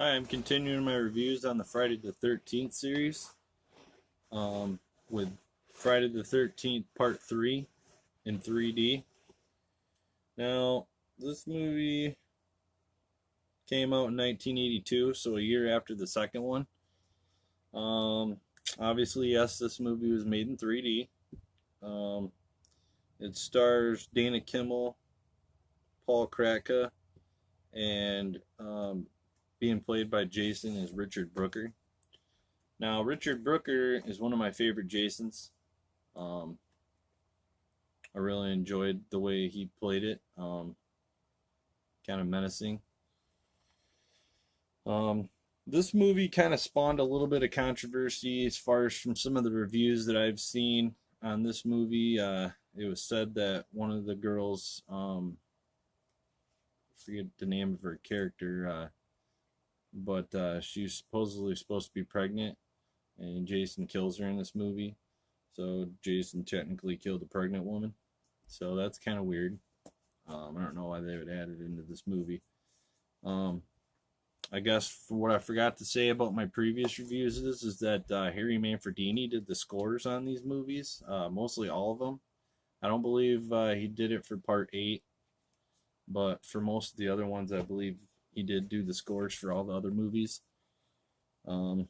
Hi, I'm continuing my reviews on the Friday the 13th series with Friday the 13th Part 3 in 3D. Now, this movie came out in 1982, so a year after the second one. Obviously, yes, this movie was made in 3D. Um, it stars Dana Kimmel, Paul Kratka, and being played by Jason is Richard Brooker. Now, Richard Brooker is one of my favorite Jasons. Um, I really enjoyed the way he played it. Kind of menacing. This movie kind of spawned a little bit of controversy as far as from some of the reviews that I've seen on this movie. It was said that one of the girls, I forget the name of her character, but she's supposedly supposed to be pregnant, and Jason kills her in this movie. So Jason technically killed a pregnant woman. So that's kind of weird. I don't know why they would add it into this movie. I guess for what I forgot to say about my previous reviews is that Harry Manfredini did the scores on these movies, mostly all of them. I don't believe he did it for Part 8, but for most of the other ones, I believe he did do the scores for all the other movies. Now,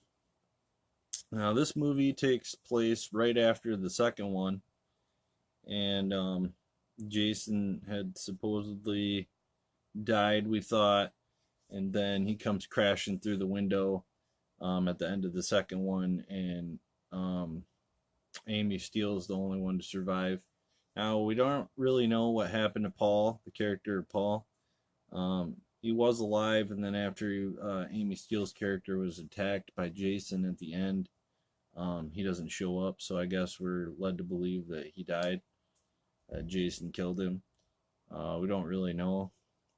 this movie takes place right after the second one, and Jason had supposedly died, we thought, and then he comes crashing through the window at the end of the second one, and Amy Steele's the only one to survive. Now, we don't really know what happened to Paul, the character of Paul. He was alive, and then after Amy Steele's character was attacked by Jason at the end, he doesn't show up, so I guess we're led to believe that he died. Jason killed him. We don't really know,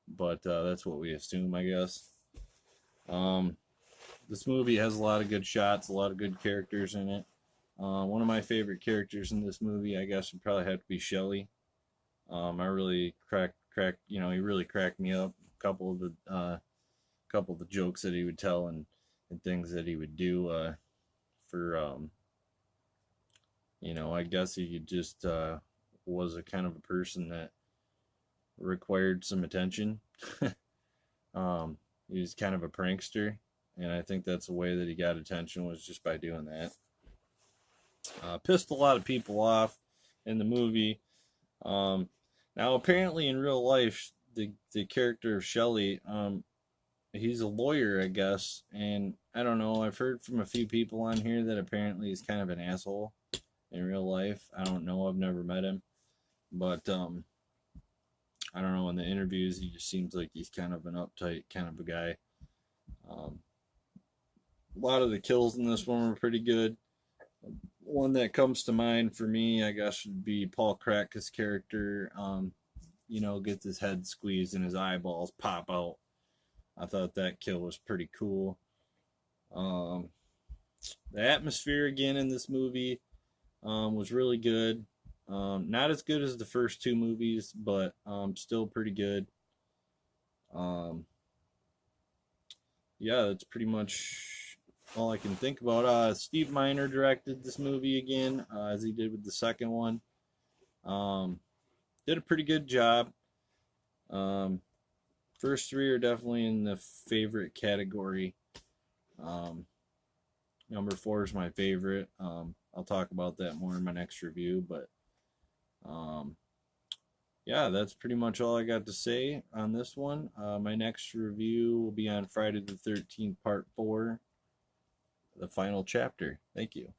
but that's what we assume, I guess. This movie has a lot of good shots, a lot of good characters in it. One of my favorite characters in this movie, I guess, would probably have to be Shelley. I really he really cracked me up. Couple of the jokes that he would tell and things that he would do for I guess he just was a kind of a person that required some attention. He was kind of a prankster, and I think that's the way that he got attention, was just by doing that. Pissed a lot of people off in the movie. Now, apparently in real life, the character of Shelley, he's a lawyer, I guess, and I don't know. I've heard from a few people on here that apparently he's kind of an asshole in real life. I don't know. I've never met him, but I don't know. In the interviews, he just seems like he's kind of an uptight kind of a guy. A lot of the kills in this one were pretty good. One that comes to mind for me, I guess, would be Paul Kratka's character. Gets his head squeezed and his eyeballs pop out. I thought that kill was pretty cool. The atmosphere again in this movie was really good. Not as good as the first two movies, but still pretty good. Yeah, that's pretty much all I can think about. Steve Miner directed this movie again, as he did with the second one. Did a pretty good job. First three are definitely in the favorite category. Number 4 is my favorite. I'll talk about that more in my next review, but yeah, that's pretty much all I got to say on this one. My next review will be on Friday the 13th, Part 4, the final chapter. Thank you.